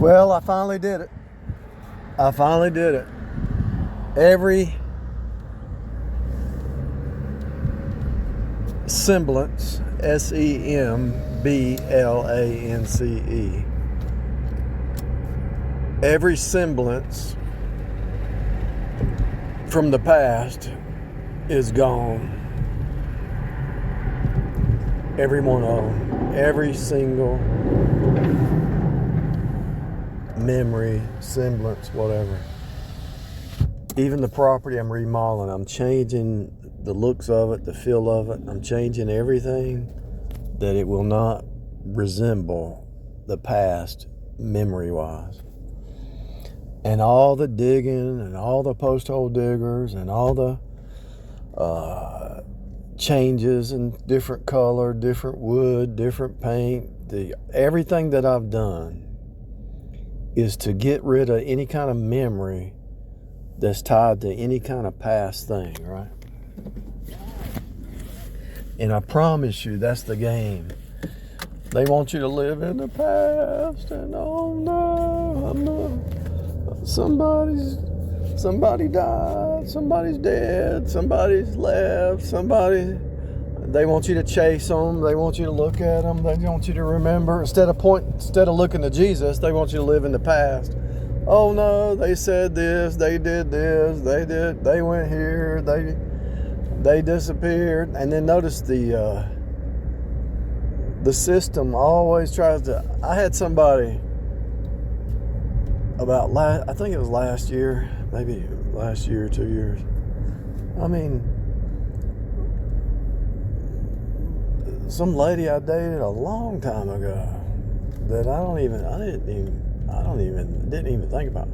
Well, I finally did it. I finally did it. Every semblance, semblance, every semblance from the past is gone. Every one of them. Every single memory, semblance, whatever. Even the property I'm remodeling, I'm changing the looks of it, the feel of it. I'm changing everything that it will not resemble the past memory-wise. And all the digging and all the post hole diggers and all the changes in different color, different wood, different paint, everything that I've done is to get rid of any kind of memory that's tied to any kind of past thing, right? And I promise you, that's the game. They want you to live in the past, and oh no, I'm not. Somebody died, somebody's dead, somebody's left, they want you to chase them, they want you to look at them, they want you to remember. Instead of looking to Jesus, they want you to live in the past. Oh no, they said this, they did this, they went here, they disappeared. And then notice the system always tries to. I had somebody I think it was last year, maybe last year or 2 years. I mean, some lady I dated a long time ago that I didn't even think about.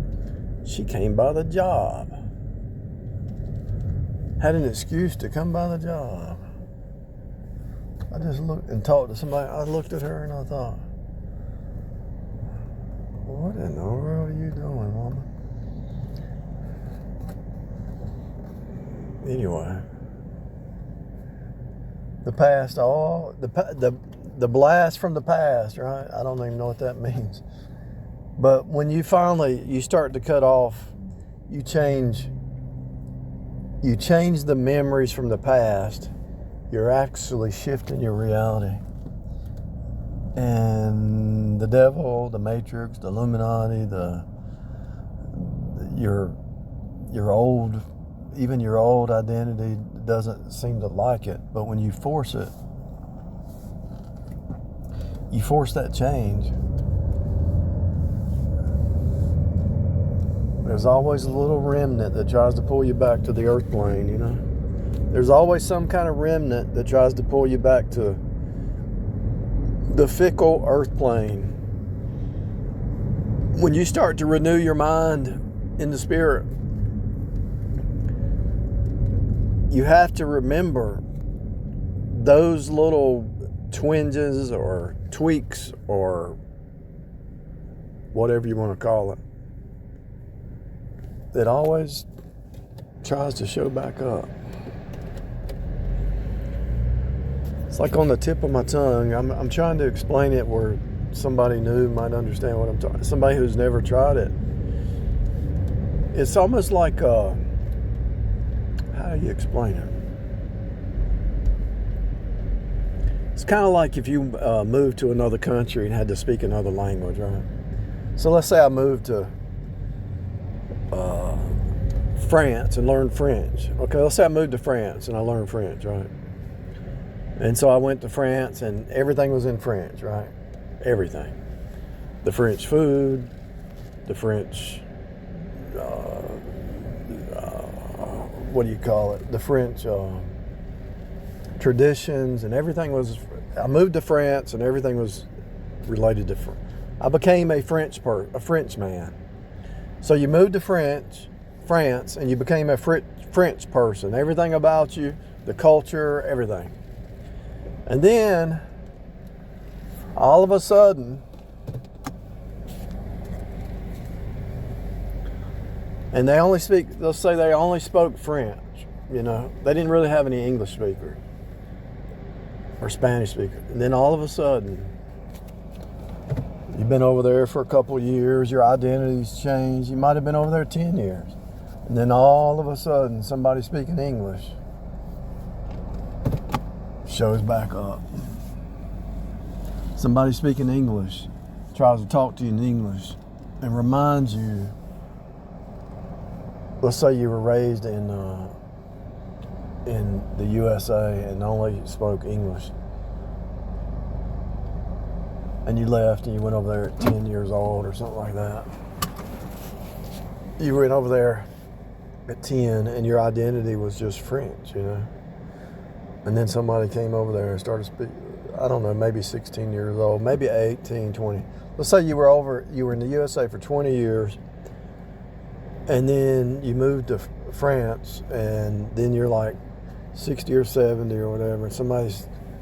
She came by the job. Had an excuse to come by the job. I just looked and talked to somebody. I looked at her and I thought, what in the world are you doing, woman? Anyway, the past, the blast from the past, right? I don't even know what that means. But when you start to cut off, you change the memories from the past, you're actually shifting your reality. And the devil, the matrix, the Illuminati, your old identity doesn't seem to like it. But when you force it, you force that change. There's always a little remnant that tries to pull you back to the earth plane, you know. There's always some kind of remnant that tries to pull you back to the fickle earth plane. When you start to renew your mind in the spirit, you have to remember those little twinges or tweaks or whatever you want to call it that always tries to show back up. It's like on the tip of my tongue. I'm trying to explain it where somebody new might understand what I'm talking. Somebody who's never tried it. It's almost like how do you explain it? It's kind of like if you moved to another country and had to speak another language, right? So let's say I moved to France and learned French. Okay, let's say I moved to France and I learned French, right? And so I went to France and everything was in French, right? Everything. The French food, the French, what do you call it? The French traditions and everything was, I moved to France and everything was related to I became a French man. So you moved to France and you became a French person. Everything about you, the culture, everything. And then, all of a sudden, and let's say they only spoke French, you know. They didn't really have any English speakers or Spanish speakers. And then all of a sudden, You've been over there for a couple of years. Your identity's changed. You might have been over there 10 years. And then all of a sudden, somebody speaking English shows back up. Somebody speaking English tries to talk to you in English and reminds you. Let's say you were raised in the USA and only spoke English. And you left and you went over there at 10 years old or something like that. You went over there at 10 and your identity was just French, you know. And then somebody came over there and started speaking, I don't know, maybe 16 years old, maybe 18, 20. Let's say you were in the USA for 20 years and then you moved to France and then you're like 60 or 70 or whatever, and somebody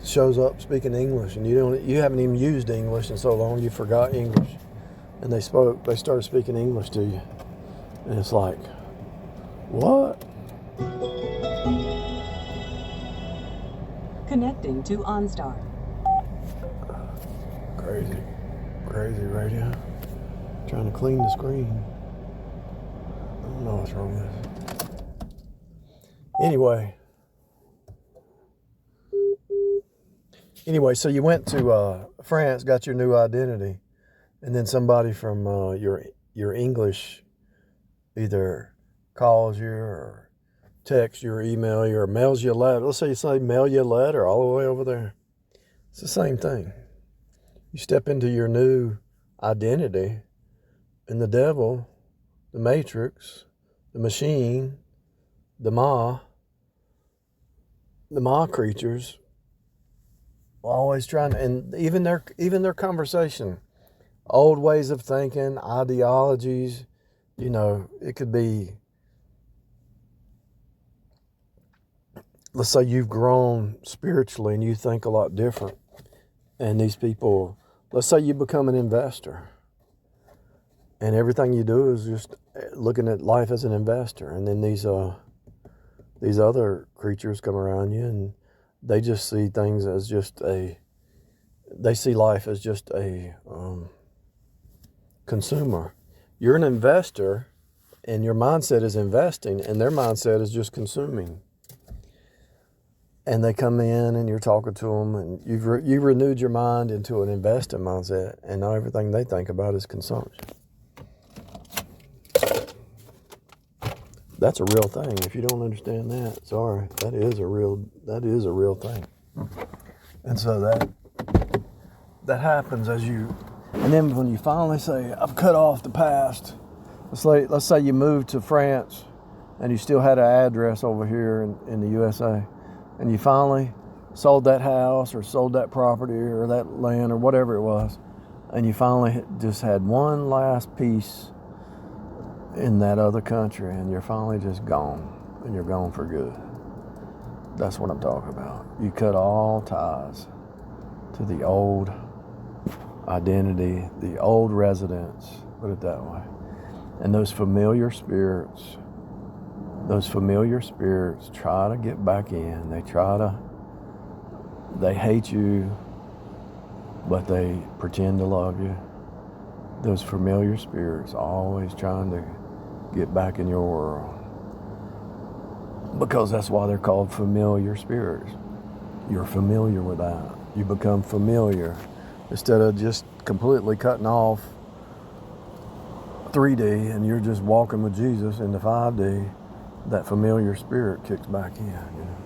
shows up speaking English and you haven't even used English in so long you forgot English, and they started speaking English to you, and it's like, what? Connecting to OnStar. Crazy radio. Trying to clean the screen. I don't know what's wrong with it. Anyway, so you went to France, got your new identity, and then somebody from your English either calls you or texts you or email you or mails you a letter. Let's say mail you a letter all the way over there. It's the same thing. You step into your new identity, and the devil, the matrix, the machine, the Ma creatures, always trying, and even their conversation, old ways of thinking, ideologies, you know, it could be, let's say you've grown spiritually and you think a lot different, and these people, let's say you become an investor and everything you do is just looking at life as an investor, and then these other creatures come around you and they just see things as they see life as just a consumer. You're an investor and your mindset is investing, and their mindset is just consuming. And they come in and you're talking to them and you've renewed your mind into an investing mindset, and now everything they think about is consumption. That's a real thing. If you don't understand that, sorry, that is a real thing. And so that happens and then when you finally say, I've cut off the past. Let's say you moved to France and you still had an address over here in the USA, and you finally sold that house or sold that property or that land or whatever it was, and you finally just had one last piece in that other country, and you're finally just gone, and you're gone for good. That's what I'm talking about. You cut all ties to the old identity, the old residence, put it that way. And those familiar spirits try to get back in. They hate you, but they pretend to love you. Those familiar spirits always trying to get back in your world, because that's why they're called familiar spirits. You're familiar with that. You become familiar. Instead of just completely cutting off 3D and you're just walking with Jesus into 5D, that familiar spirit kicks back in, you know.